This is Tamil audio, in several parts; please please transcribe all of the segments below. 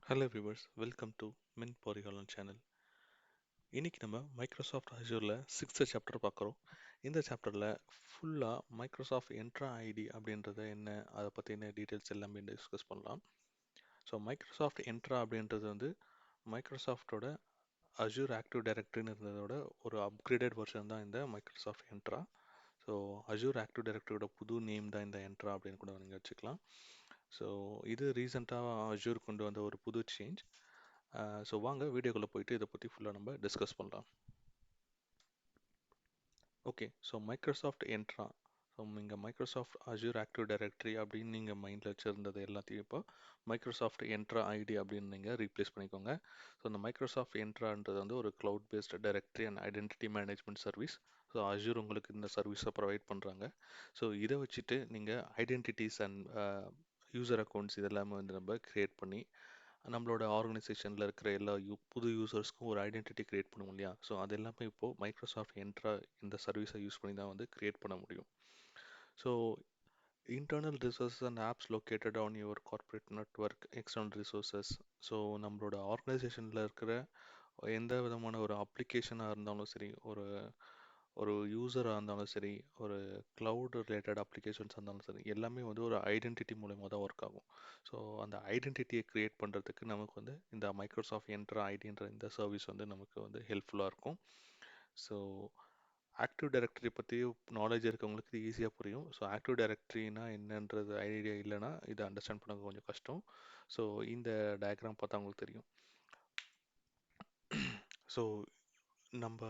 Hello viewers, welcome to Min Porigalan channel. இன்னைக்கு நம்ம மைக்ரோசாஃப்ட் அஜூரில் சிக்ஸ்த் சாப்டர் பார்க்குறோம். இந்த சாப்டரில் ஃபுல்லாக மைக்ரோசாஃப்ட் என்ட்ரா ஐடி அப்படின்றது என்ன, அதை பற்றின டீட்டெயில்ஸ் எல்லாமே டிஸ்கஸ் பண்ணலாம். ஸோ மைக்ரோசாஃப்ட் என்ட்ரா அப்படின்றது வந்து மைக்ரோசாஃப்டோட அஜூர் ஆக்டிவ் டைரக்டரின்னு இருந்ததோட ஒரு அப்கிரேடட் வெர்ஷன் தான் இந்த Microsoft Entra. So Azure active டைரக்டரியோட புது நேம் தான் இந்த என்ட்ரா அப்படின்னு கூட நீங்கள் வச்சுக்கலாம். ஸோ இது ரீசெண்டாக அஜூர் கொண்டு வந்த ஒரு புது சேஞ்ச். ஸோ வாங்க வீடியோக்குள்ளே போயிட்டு இதை பற்றி ஃபுல்லாக நம்ம டிஸ்கஸ் பண்ணலாம். Okay, so Microsoft Entra. So நீங்கள் மைக்ரோசாஃப்ட் அஜூர் ஆக்டிவ் டைரக்டரி அப்படின்னு நீங்கள் மைண்டில் வச்சுருந்தது எல்லாத்தையும் இப்போ மைக்ரோசாஃப்ட் என்ட்ரா ஐடி அப்படின்னு நீங்கள் ரீப்ளேஸ் பண்ணிக்கோங்க. ஸோ இந்த மைக்ரோசாஃப்ட் என்ட்ரான்றது வந்து ஒரு cloud based directory and identity management service. So Azure உங்களுக்கு இந்த சர்வீஸை ப்ரொவைட் பண்ணுறாங்க. ஸோ இதை வச்சுட்டு நீங்கள் ஐடென்டிட்டிஸ் அண்ட் யூசர் அக்கௌண்ட்ஸ் இதெல்லாமே வந்து நம்ம க்ரியேட் பண்ணி நம்மளோட ஆர்கனைசேஷனில் இருக்கிற எல்லா புது யூசர்ஸ்க்கும் ஒரு ஐடென்டிட்டி கிரியேட் பண்ணுவோம் இல்லையா? ஸோ அது எல்லாமே இப்போது மைக்ரோசாஃப்ட் என்ட்ரா இந்த சர்வீஸை யூஸ் பண்ணி தான் வந்து கிரியேட் பண்ண முடியும். So internal resources and apps located on your corporate network, external resources. So நம்மளோட ஆர்கனைசேஷனில் இருக்கிற எந்த விதமான ஒரு அப்ளிகேஷனாக இருந்தாலும் சரி, ஒரு ஒரு யூசராக இருந்தாலும் சரி, ஒரு க்ளவுட் ரிலேட்டட் அப்ளிகேஷன்ஸ் இருந்தாலும் சரி, எல்லாமே வந்து ஒரு ஐடென்டிட்டி மூலயமா தான் ஒர்க் ஆகும். ஸோ அந்த ஐடென்டிட்டியை க்ரியேட் பண்ணுறதுக்கு நமக்கு வந்து இந்த மைக்ரோசாஃப்ட் என்ட்ரா ஐடின்ற இந்த சர்வீஸ் வந்து நமக்கு வந்து ஹெல்ப்ஃபுல்லாக இருக்கும். ஸோ ஆக்டிவ் டைரக்டரி பற்றி நாலேஜ் இருக்கவங்களுக்கு இது ஈஸியாக புரியும். ஸோ ஆக்டிவ் டைரக்டரினா என்னன்றது ஐடியா இல்லைன்னா இதை அண்டர்ஸ்டாண்ட் பண்ண கொஞ்சம் கஷ்டம். ஸோ இந்த டயக்ராம் பார்த்தா உங்களுக்கு தெரியும். ஸோ நம்ம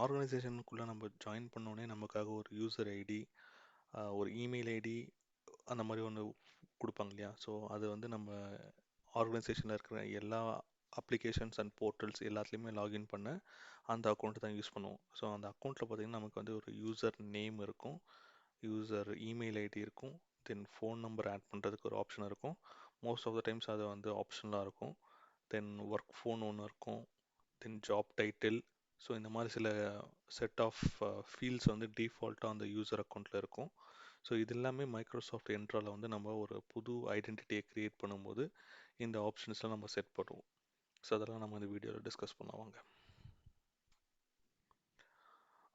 ஆர்கனைசேஷனுக்குள்ளே நம்ம ஜாயின் பண்ணோடனே நமக்காக ஒரு யூசர் ஐடி, ஒரு இமெயில் ஐடி அந்த மாதிரி ஒன்று கொடுப்பாங்க இல்லையா? ஸோ அது வந்து நம்ம ஆர்கனைசேஷனில் இருக்கிற எல்லா அப்ளிகேஷன்ஸ் அண்ட் போர்ட்டல்ஸ் எல்லாத்துலேயுமே லாகின் பண்ண அந்த அக்கௌண்ட்டு தான் யூஸ் பண்ணுவோம். ஸோ அந்த அக்கௌண்ட்டில் பார்த்திங்கன்னா நமக்கு வந்து ஒரு யூசர் நேம் இருக்கும், யூசர் இமெயில் ஐடி இருக்கும், தென் ஃபோன் நம்பர் ஆட் பண்ணுறதுக்கு ஒரு ஆப்ஷன் இருக்கும். மோஸ்ட் ஆஃப் த டைம்ஸ் அது வந்து ஆப்ஷனலாக இருக்கும். தென் ஒர்க் ஃபோன் ஒன்று இருக்கும், தென் ஜாப் டைட்டில். ஸோ இந்த மாதிரி சில செட் ஆஃப் ஃபீல்ட்ஸ் வந்து டிஃபால்ட்டாக அந்த யூசர் அக்கௌண்ட்டில் இருக்கும். ஸோ இது எல்லாமே மைக்ரோசாஃப்ட் என்ட்ராவில் வந்து நம்ம ஒரு புது ஐடென்டிட்டியை க்ரியேட் பண்ணும்போது இந்த ஆப்ஷன்ஸ்லாம் நம்ம செட் பண்ணுவோம். ஸோ அதெல்லாம் நம்ம இந்த வீடியோவில் டிஸ்கஸ் பண்ணுவாங்க.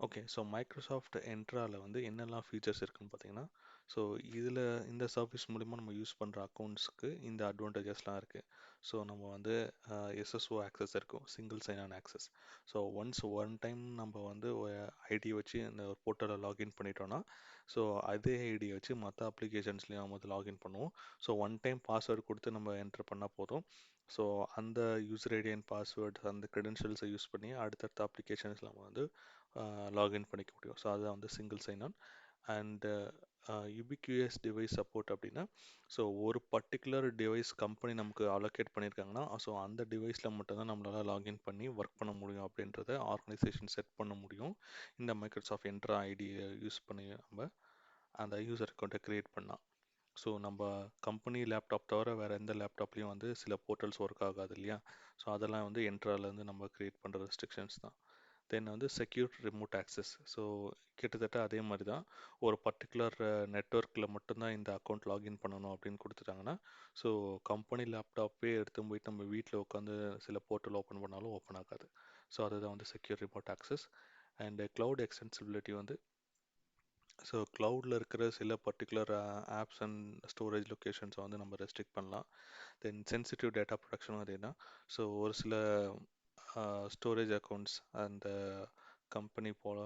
ஓகே, ஸோ மைக்ரோசாஃப்ட் என்ட்ராவில் வந்து என்னெல்லாம் ஃபீச்சர்ஸ் இருக்குன்னு பார்த்தீங்கன்னா, ஸோ இதில் இந்த சர்வீஸ் மூலிமா நம்ம யூஸ் பண்ணுற அக்கௌண்ட்ஸ்க்கு இந்த அட்வான்டேஜஸ்லாம் இருக்குது. ஸோ நம்ம வந்து எஸ்எஸ்ஓ ஆக்சஸ் இருக்கும், single sign on access. So one time நம்ம வந்து ஐடி வச்சு இந்த போர்ட்டலில் லாகின் பண்ணிட்டோன்னா, ஸோ அதே ஐடியை வச்சு மற்ற அப்ளிகேஷன்ஸ்லையும் நம்ம வந்து லாகின் பண்ணுவோம். ஸோ ஒன் டைம் பாஸ்வேர்டு கொடுத்து நம்ம என்டர் பண்ணால் போதும். ஸோ அந்த யூசர் ஐடி அண்ட் பாஸ்வேர்ட் அந்த க்ரெடென்ஷியல்ஸை யூஸ் பண்ணி அடுத்தடுத்த அப்ளிகேஷன்ஸ் நம்ம வந்து லாகின் பண்ணிக்க முடியும். ஸோ அதுதான் வந்து single sign on. And ubiquitous device support அப்படின்னா, ஸோ ஒரு பர்டிகுலர் டிவைஸ் கம்பெனி நமக்கு அலோகேட் பண்ணியிருக்காங்கன்னா, ஸோ அந்த டிவைஸில் மட்டும்தான் நம்மளால் லாகின் பண்ணி ஒர்க் பண்ண முடியும் அப்படின்றத ஆர்கனைசேஷன் செட் பண்ண முடியும் இந்த மைக்ரோசாஃப்ட் என்ட்ரா ஐடியை யூஸ் பண்ணி நம்ம அந்த யூசர் அக்கௌண்ட்டை க்ரியேட் பண்ணால். ஸோ நம்ம கம்பெனி லேப்டாப் தவிர வேறு எந்த லேப்டாப்லேயும் வந்து சில போர்ட்டல்ஸ் ஒர்க் ஆகாது இல்லையா? ஸோ அதெல்லாம் வந்து என்ட்ராலேருந்து நம்ம க்ரியேட் பண்ணுற ரெஸ்ட்ரிக்ஷன்ஸ் தான். தென் வந்து செக்யூர் ரிமோட் ஆக்சஸ். ஸோ கிட்டத்தட்ட அதே மாதிரி தான், ஒரு பர்டிகுலர் நெட்ஒர்க்கில் மட்டும்தான் இந்த அக்கௌண்ட் லாகின் பண்ணணும் அப்படின்னு கொடுத்துட்டாங்கன்னா, ஸோ கம்பெனி லேப்டாப்பே எடுத்து போயிட்டு நம்ம வீட்டில் உட்காந்து சில போர்ட்டல் ஓப்பன் பண்ணாலும் ஓப்பன் ஆகாது. ஸோ அதுதான் வந்து secure remote access. And cloud extensibility வந்து, ஸோ க்ளவுடில் இருக்கிற சில பர்டிகுலர் ஆப்ஸ் அண்ட் ஸ்டோரேஜ் லொக்கேஷன்ஸை வந்து நம்ம ரெஸ்ட்ரிக்ட் பண்ணலாம். தென் சென்சிட்டிவ் டேட்டா ப்ரொடக்ஷனும் அதே தான். ஸோ ஒரு சில ஸ்டோரேஜ் அக்கௌண்ட்ஸ் அந்த கம்பெனி போல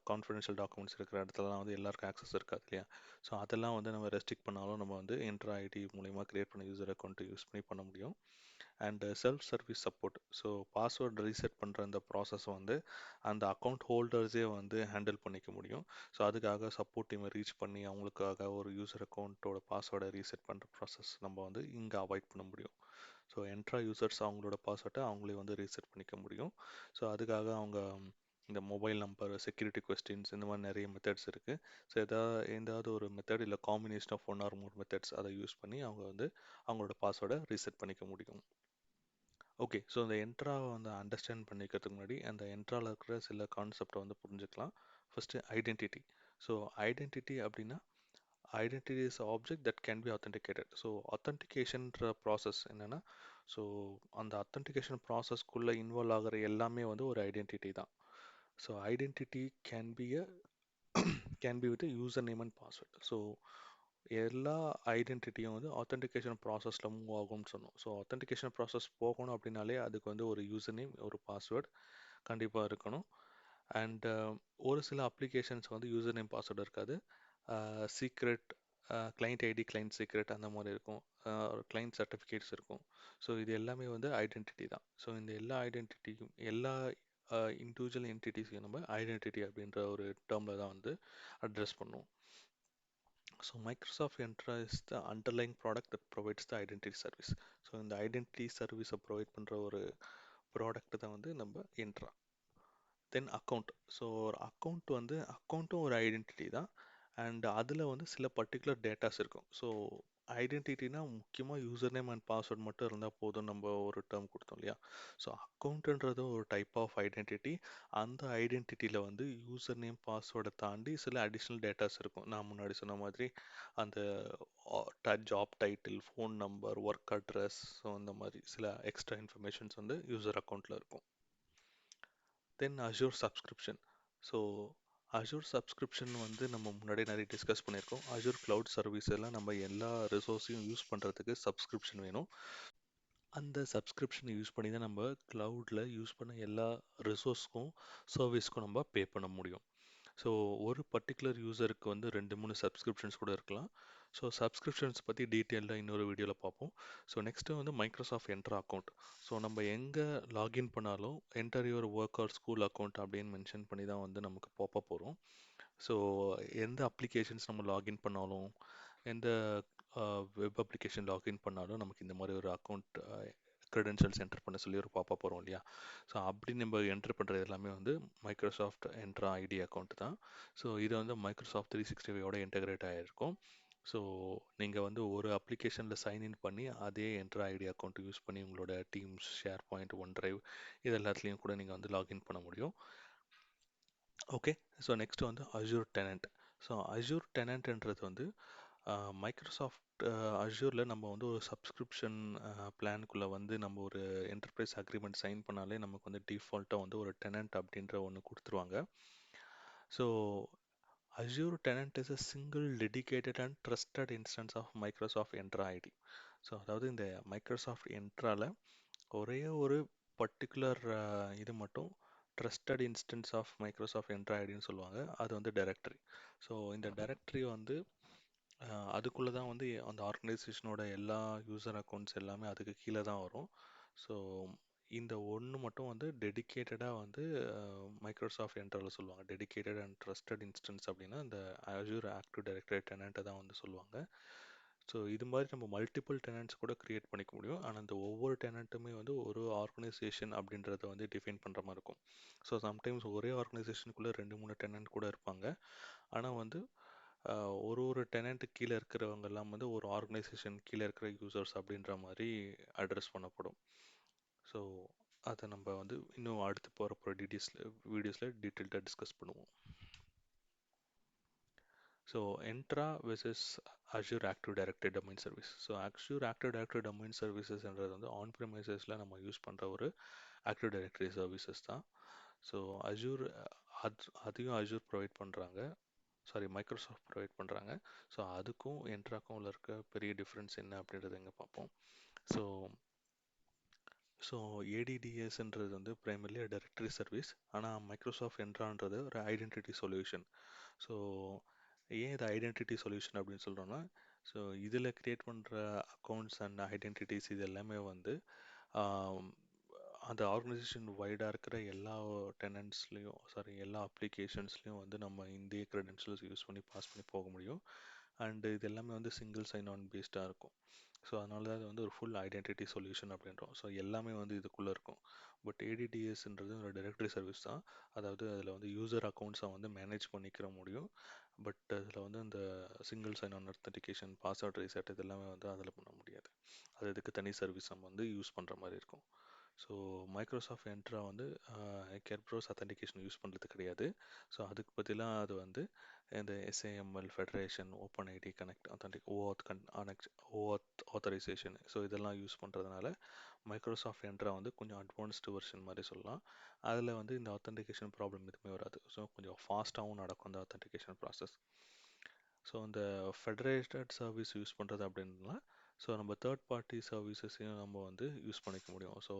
கான்ஃபிடென்ஷியல் டாக்குமெண்ட்ஸ் இருக்கிற இடத்துலலாம் வந்து எல்லாருக்கும் ஆக்சஸ் இருக்காது இல்லையா? ஸோ அதெல்லாம் வந்து நம்ம ரெஸ்ட்ரிக்ட் பண்ணாலும் நம்ம வந்து என்ட்ரா ஐடி மூலிமா கிரியேட் பண்ண யூசர் அக்கௌண்ட்டை யூஸ் பண்ணி பண்ண முடியும். And self service support. So password reset பண்ணுற அந்த ப்ராசஸ் வந்து அந்த அக்கௌண்ட் ஹோல்டர்ஸே வந்து ஹேண்டில் பண்ணிக்க முடியும். ஸோ அதுக்காக சப்போர்ட் டீமை ரீச் பண்ணி அவங்களுக்காக ஒரு யூசர் அக்கௌண்ட்டோட பாஸ்வேர்டை ரீசெட் பண்ணுற ப்ராசஸ் நம்ம வந்து இங்கே அவாய்ட் பண்ண முடியும். ஸோ என்ட்ரா யூசர்ஸ் அவங்களோட பாஸ்வேர்டை அவங்களே வந்து ரீசெட் பண்ணிக்க முடியும். ஸோ அதுக்காக அவங்க இந்த மொபைல் நம்பர், செக்யூரிட்டி கொஸ்டின்ஸ் இந்த மாதிரி நிறைய மெத்தட்ஸ் இருக்குது. ஸோ எதாவது ஒரு மெத்தட் இல்லை combination of one or more methods அதை யூஸ் பண்ணி அவங்க வந்து அவங்களோட பாஸ்வேர்டை ரீசெட் பண்ணிக்க முடியும். ஓகே, ஸோ இந்த என்ட்ராவை வந்து அண்டர்ஸ்டாண்ட் பண்ணிக்கிறதுக்கு முன்னாடி அந்த என்ட்ராவில் இருக்கிற சில கான்செப்டை வந்து புரிஞ்சுக்கலாம். First identity. ஸோ ஐடென்டிட்டி அப்படின்னா, identity is object that can be authenticated. So authenticationன்ற ப்ராசஸ் என்னென்னா, ஸோ அந்த அத்தன்டிகேஷன் ப்ராசஸ்க்குள்ளே இன்வால்வ் ஆகிற எல்லாமே வந்து ஒரு ஐடென்டிட்டி தான். So identity can be with user name and password. So எல்லா ஐடென்டிட்டியும் வந்து ஆத்தென்டிகேஷன் ப்ராசஸில் மூவ் ஆகும்னு சொன்னோம். ஸோ ஆத்தென்டிகேஷன் ப்ராசஸ் போகணும் அப்படின்னாலே அதுக்கு வந்து ஒரு யூசர் நேம், ஒரு பாஸ்வேர்ட் கண்டிப்பாக இருக்கணும். அண்ட் ஒரு சில அப்ளிகேஷன்ஸ் வந்து யூசர் நேம் பாஸ்வேர்டு இருக்காது. Secret, client ID, client secret அந்த மாதிரி இருக்கும். கிளைண்ட் சர்டிஃபிகேட்ஸ் இருக்கும். ஸோ இது எல்லாமே வந்து ஐடென்டிட்டி தான். ஸோ இந்த எல்லா ஐடென்டிட்டிக்கும், எல்லா இண்டிவிஜுவல் என்டிட்டிஸையும் நம்ம ஐடென்டிட்டி அப்படின்ற ஒரு டேர்மில் தான் வந்து அட்ரஸ் பண்ணுவோம். So Microsoft Entra is the underlying product that provides the identity service. So இந்த ஐடென்டிட்டி சர்வீஸை ப்ரொவைட் பண்ணுற ஒரு ப்ராடக்ட் தான் வந்து நம்ம என்ட்ரா. தென் அக்கௌண்ட். ஸோ ஒரு அக்கௌண்ட்டும் ஒரு ஐடென்டிட்டி தான். அண்ட் அதில் வந்து சில பர்டிகுலர் டேட்டாஸ் இருக்கும். ஸோ ஐடென்டிட்டினா முக்கியமாக யூசர் நேம் அண்ட் பாஸ்வேர்ட் மட்டும் இருந்தால் போதும், நம்ம ஒரு டேர்ம் கொடுத்தோம் இல்லையா. ஸோ அக்கௌண்ட்டுன்றது ஒரு டைப் ஆஃப் ஐடென்டிட்டி. அந்த ஐடென்டிட்டியில் வந்து யூசர் நேம் பாஸ்வேர்டை தாண்டி சில அடிஷ்னல் டேட்டாஸ் இருக்கும். நான் முன்னாடி சொன்ன மாதிரி அந்த job title, phone number, work address, so அந்த மாதிரி சில எக்ஸ்ட்ரா இன்ஃபர்மேஷன்ஸ் வந்து யூசர் அக்கௌண்ட்டில் இருக்கும். Then Azure subscription. So Azure subscription வந்து நம்ம முன்னாடி நிறைய டிஸ்கஸ் பண்ணியிருக்கோம். அஷூர் கிளவுட் சர்வீஸ் எல்லாம் நம்ம எல்லா ரிசோர்ஸையும் யூஸ் பண்ணுறதுக்கு சப்ஸ்கிரிப்ஷன் வேணும். அந்த சப்ஸ்கிரிப்ஷனை யூஸ் பண்ணி தான் நம்ம கிளவுடில் யூஸ் பண்ண எல்லா ரிசோர்ஸ்க்கும், சர்வீஸ்க்கும் நம்ம பே பண்ண முடியும். ஸோ ஒரு பர்டிகுலர் யூசருக்கு வந்து 2-3 சப்ஸ்கிரிப்ஷன்ஸ் கூட இருக்கலாம். ஸோ சப்ஸ்கிரிப்ஷன்ஸ் பற்றி டீட்டெயிலாக இன்னொரு வீடியோவில் பார்ப்போம். ஸோ நெக்ஸ்ட்டு வந்து மைக்ரோசாஃப்ட் என்ட்ரா அக்கௌண்ட். ஸோ நம்ம எங்கே லாகின் பண்ணாலும் enter your work or school account அப்படின்னு மென்ஷன் பண்ணி தான் வந்து நமக்கு பாப்பப் வரும். ஸோ எந்த அப்ளிகேஷன்ஸ் நம்ம லாகின் பண்ணாலும், எந்த வெப் அப்ளிகேஷன் லாகின் பண்ணாலும் நமக்கு இந்த மாதிரி ஒரு அக்கௌண்ட் க்ரெடென்ஷியல்ஸ் என்டர் பண்ண சொல்லி ஒரு பாப்பப் வரும் இல்லையா. ஸோ அப்படி நம்ம என்டர் பண்ணுறது எல்லாமே வந்து மைக்ரோசாஃப்ட் என்ட்ரா ஐடி அக்கௌண்ட் தான். ஸோ இது வந்து மைக்ரோசாஃப்ட் 365 இன்டெகிரேட் ஆகிருக்கும். ஸோ நீங்கள் வந்து ஒரு அப்ளிகேஷனில் சைன்இன் பண்ணி அதே என்ட்ரா ஐடி அக்கௌண்ட் யூஸ் பண்ணி உங்களோட teams, share point, one drive இது எல்லாத்துலேயும் கூட நீங்கள் வந்து லாகின் பண்ண முடியும். ஓகே. ஸோ நெக்ஸ்ட் வந்து அஷூர் டெனன்ட். ஸோ அஷூர் டெனன்ட்ன்றது வந்து மைக்ரோசாஃப்ட் அஷூரில் நம்ம வந்து ஒரு சப்ஸ்கிரிப்ஷன் பிளானுக்குள்ளே வந்து நம்ம ஒரு என்டர்பிரைஸ் அக்ரிமெண்ட் சைன் பண்ணாலே நமக்கு வந்து டிஃபால்ட்டாக வந்து ஒரு டெனன்ட் அப்படின்ற ஒன்று கொடுத்துருவாங்க. So Azure tenant is a single dedicated and trusted instance of Microsoft Entra ID. So அதாவது இந்த மைக்ரோசாஃப்ட் என்ட்ரால ஒரே ஒரு பர்டிகுலர் இது மட்டும் ட்ரஸ்டட் இன்ஸ்டன்ஸ் ஆஃப் மைக்ரோசாஃப்ட் என்ட்ரா ஐடின்னு சொல்லுவாங்க. அது வந்து டைரக்டரி. ஸோ இந்த டைரக்டரி வந்து அதுக்குள்ளே தான் வந்து அந்த ஆர்கனைசேஷனோட எல்லா யூசர் அக்கௌண்ட்ஸ் எல்லாமே அதுக்கு கீழே தான் வரும். ஸோ இந்த ஒன்று மட்டும் வந்து டெடிகேட்டடாக வந்து மைக்ரோசாஃப்ட் என்ட்ராவில் சொல்லுவாங்க. டெடிகேட்டட் அண்ட் ட்ரஸ்டட் இன்ஸ்டன்ஸ் அப்படின்னா இந்த அஷூர் ஆக்டிவ் டைரக்டரி டெனண்ட்டை தான் வந்து சொல்லுவாங்க. ஸோ இது மாதிரி நம்ம மல்டிபிள் டெனண்ட்ஸ் கூட க்ரியேட் பண்ணிக்க முடியும். ஆனால் அந்த ஒவ்வொரு டெனண்ட்டுமே வந்து ஒரு ஆர்கனைசேஷன் அப்படின்றத வந்து டிஃபைன் பண்ணுற மாதிரி இருக்கும். ஸோ சம்டைம்ஸ் ஒரே ஆர்கனைசேஷனுக்குள்ளே 2-3 டெனண்ட் கூட இருப்பாங்க. ஆனால் வந்து ஒரு டெனண்ட் கீழே இருக்கிறவங்க எல்லாம் வந்து ஒரு ஆர்கனைசேஷன் கீழே இருக்கிற யூசர்ஸ் அப்படின்ற மாதிரி அட்ரஸ் பண்ணப்படும். ஸோ அதை நம்ம வந்து இன்னும் அடுத்து போகிற வீடியோஸில் டீட்டெயில்டாக டிஸ்கஸ் பண்ணுவோம். So Entra versus Azure Active Directory Domain Service. So Azure Active Directory Domain சர்வீசஸ்ன்றது வந்து ஆன் ப்ரிமைசஸில் நம்ம யூஸ் பண்ணுற ஒரு ஆக்டிவ் டைரக்டரி சர்வீசஸ் தான். ஸோ அஷூர் அதையும் அஷூர் ப்ரொவைட் பண்ணுறாங்க, சாரி மைக்ரோசாஃப்ட் ப்ரொவைட் பண்ணுறாங்க. ஸோ அதுக்கும் என்ட்ராக்கும் உள்ள இருக்க பெரிய டிஃப்ரென்ஸ் என்ன அப்படின்றத எங்கே பார்ப்போம். ஸோ ஸோ ஏடிடிஎஸ்ன்றது வந்து பிரைமர்லி டைரக்டரி சர்வீஸ். ஆனால் மைக்ரோசாஃப்ட் என்ட்ரான்றது ஒரு ஐடென்டிட்டி சொல்யூஷன். ஸோ ஏன் இது ஐடென்டிட்டி சொல்யூஷன் அப்படின்னு சொல்கிறோன்னா, ஸோ இதில் க்ரியேட் பண்ணுற அக்கௌண்ட்ஸ் அண்ட் ஐடென்டிட்டிஸ் இது எல்லாமே வந்து அந்த ஆர்கனைசேஷன் வைடாக இருக்கிற எல்லா டெனன்ட்ஸ்லேயும், சாரி எல்லா அப்ளிகேஷன்ஸ்லேயும் வந்து நம்ம இந்திய க்ரெடென்ஷியல்ஸ் யூஸ் பண்ணி பாஸ் பண்ணி போக முடியும். அண்ட் இது எல்லாமே வந்து சிங்கிள் சைன் ஆன் பேஸ்டாக இருக்கும். ஸோ அதனால தான் அது வந்து ஒரு ஃபுல் ஐடென்டிட்டி சொல்யூஷன் அப்படின்றோம். ஸோ எல்லாமே வந்து இதுக்குள்ளே இருக்கும். பட் ஏடிடிஎஸ்ன்றது ஒரு டைரக்டரி சர்வீஸ் தான். அதாவது அதில் வந்து யூசர் அக்கௌண்ட்ஸை வந்து மேனேஜ் பண்ணிக்கிற முடியும். பட் அதில் வந்து அந்த single sign on authentication, password reset இது எல்லாமே வந்து அதில் பண்ண முடியாது. அது இதுக்கு தனி சர்வீஸ் நம்ம வந்து யூஸ் பண்ணுற மாதிரி இருக்கும். ஸோ மைக்ரோசாஃப்ட் என்ட்ரா வந்து கெர்ப்ரோஸ் அத்தன்டிகேஷன் யூஸ் பண்ணுறது கிடையாது. ஸோ அதுக்கு பதிலாக அது வந்து இந்த SAML, federation, open ID connect, authentic, OAuth authorization, so இதெல்லாம் யூஸ் பண்ணுறதுனால மைக்ரோசாஃப்ட் என்ட்ரா வந்து கொஞ்சம் அட்வான்ஸ்டு வெர்ஷன் மாதிரி சொல்லலாம். அதில் வந்து இந்த ஆத்தென்டிகேஷன் ப்ராப்ளம் எதுவுமே வராது. ஸோ கொஞ்சம் ஃபாஸ்ட்டாகவும் நடக்கும் அந்த ஆத்தென்டிகேஷன் ப்ராசஸ். ஸோ அந்த ஃபெடரேட்டட் சர்வீஸ் யூஸ் பண்ணுறது அப்படின்னா, ஸோ நம்ம தேர்ட் பார்ட்டி சர்வீசஸையும் நம்ம வந்து யூஸ் பண்ணிக்க முடியும். ஸோ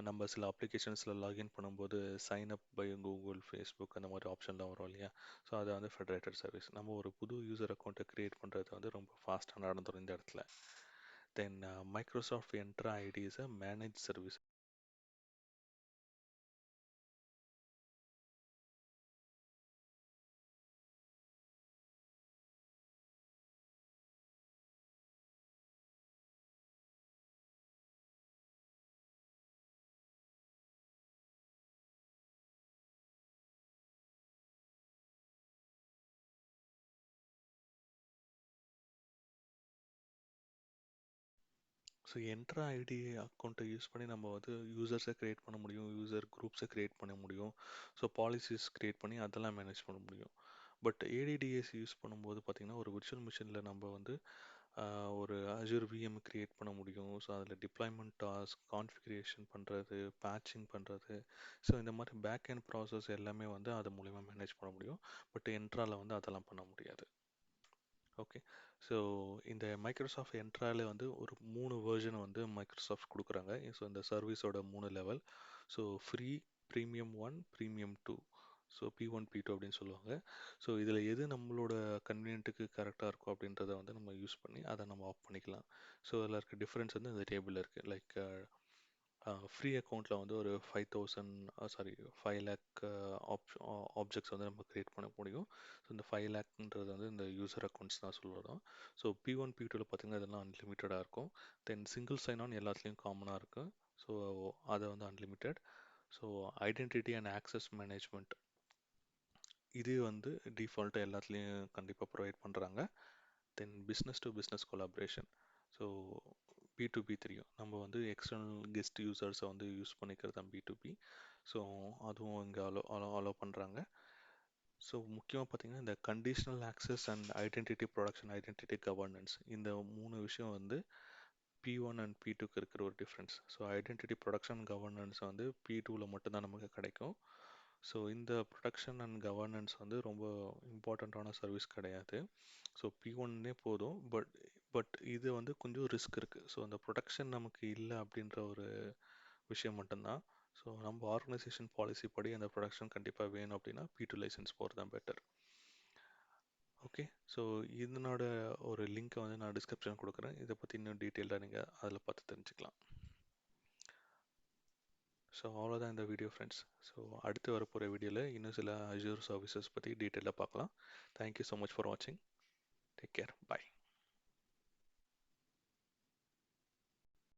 நம்ம சில அப்ளிகேஷன்ஸில் லாகின் பண்ணும்போது sign up by Google, Facebook அந்த மாதிரி ஆப்ஷன்லாம் வரும் இல்லையா? ஸோ அது வந்து ஃபெடரேட்டட் சர்வீஸ். நம்ம ஒரு புது யூசர் அக்கௌண்ட்டை க்ரியேட் பண்ணுறது வந்து ரொம்ப ஃபாஸ்ட்டாக நடந்துடும் இந்த இடத்துல. Then Microsoft Entra ID is a manage service. So Entra ID அக்கௌண்ட்டை யூஸ் பண்ணி நம்ம வந்து யூசர்ஸை க்ரியேட் பண்ண முடியும், யூசர் குரூப்ஸை க்ரியேட் பண்ண முடியும், ஸோ பாலிசிஸ் க்ரியேட் பண்ணி அதெல்லாம் மேனேஜ் பண்ண முடியும். பட் ஏடிடிஎஸ் யூஸ் பண்ணும்போது பார்த்திங்கன்னா ஒரு விர்ச்சுவல் மிஷினில் நம்ம வந்து ஒரு அஜூர் விஎம் க்ரியேட் பண்ண முடியும். ஸோ அதில் டிப்ளாய்மெண்ட் டாஸ்க், கான்ஃபிகரேஷன் பண்ணுறது, பேட்சிங் பண்ணுறது, ஸோ இந்த மாதிரி பேக் அண்ட் ப்ராசஸ் எல்லாமே வந்து அது மூலிமா மேனேஜ் பண்ண முடியும். பட் என்ட்ராவில் வந்து அதெல்லாம் பண்ண முடியாது. ஓகே. ஸோ இந்த மைக்ரோசாஃப்ட் என்ட்ரால வந்து ஒரு 3 வெர்ஷன் வந்து மைக்ரோசாஃப்ட் கொடுக்குறாங்க. ஸோ இந்த சர்வீஸோட 3 level. So free, premium 1, premium 2. So P1, P2 அப்படின்னு சொல்லுவாங்க. ஸோ இதில் எது நம்மளோட கன்வீனியன்ட்டுக்கு கரெக்டாக இருக்கும் அப்படின்றத வந்து நம்ம யூஸ் பண்ணி அதை நம்ம ஆஃப் பண்ணிக்கலாம். ஸோ அதில் இருக்க டிஃப்ரென்ஸ் வந்து இந்த டேபிளில் இருக்குது. லைக் ஃப்ரீ அக்கௌண்ட்டில் வந்து ஒரு 5 லேக் ஆப்ஜெக்ட்ஸ் வந்து நம்ம க்ரியேட் பண்ண முடியும். ஸோ இந்த 5 லேக்ன்றது வந்து இந்த யூசர் அக்கௌண்ட்ஸ் தான் சொல்லுவோம். ஸோ P1, P2வில் பார்த்திங்கன்னா இதெல்லாம் அன்லிமிட்டடாக இருக்கும். தென் சிங்கிள் சைன் ஆன் எல்லாத்துலேயும் காமனாக இருக்கும். ஸோ அதை வந்து unlimited. So identity and access management இது வந்து டிஃபால்ட்டாக எல்லாத்துலேயும் கண்டிப்பாக ப்ரொவைட் பண்ணுறாங்க. Then business to business collaboration. So B2B தெரியும், நம்ம வந்து எக்ஸ்டர்னல் கெஸ்ட் யூசர்ஸை வந்து யூஸ் பண்ணிக்கிறது தான் B2B. ஸோ அதுவும் இங்கே அலோவ் பண்ணுறாங்க. ஸோ முக்கியமாக பார்த்தீங்கன்னா இந்த conditional access and identity production, identity governance, இந்த 3 விஷயம் வந்து P1 அண்ட் P2க்கு இருக்கிற ஒரு difference. So identity production governance வந்து P2வில் மட்டும்தான் நமக்கு கிடைக்கும். ஸோ இந்த ப்ரொடக்ஷன் அண்ட் கவர்னன்ஸ் வந்து ரொம்ப இம்பார்ட்டண்ட்டான சர்வீஸ் கிடையாது. ஸோ P1 போதும். பட் இது வந்து கொஞ்சம் ரிஸ்க் இருக்குது. ஸோ அந்த ப்ரொடக்ஷன் நமக்கு இல்லை அப்படின்ற ஒரு விஷயம் மட்டும்தான். ஸோ நம்ம ஆர்கனைசேஷன் பாலிசி படி அந்த ப்ரொடக்ஷன் கண்டிப்பாக வேணும் அப்படின்னா P2 லைசன்ஸ் போகிறது தான் பெட்டர். ஓகே. ஸோ இதனோட ஒரு லிங்க்கை வந்து நான் டிஸ்கிரிப்ஷன் கொடுக்குறேன். இதை பற்றி இன்னும் டீட்டெயிலாக நீங்கள் அதில் பார்த்து தெரிஞ்சுக்கலாம். ஸோ அவ்வளோதான் இந்த வீடியோ ஃப்ரெண்ட்ஸ். ஸோ அடுத்து வரப்போகிற வீடியோவில் இன்னும் சில அஜூர் சர்வீசஸ் பற்றி டீட்டெயிலாக பார்க்கலாம். தேங்க்யூ ஸோ மச் ஃபார் வாட்சிங். Take care. பாய்.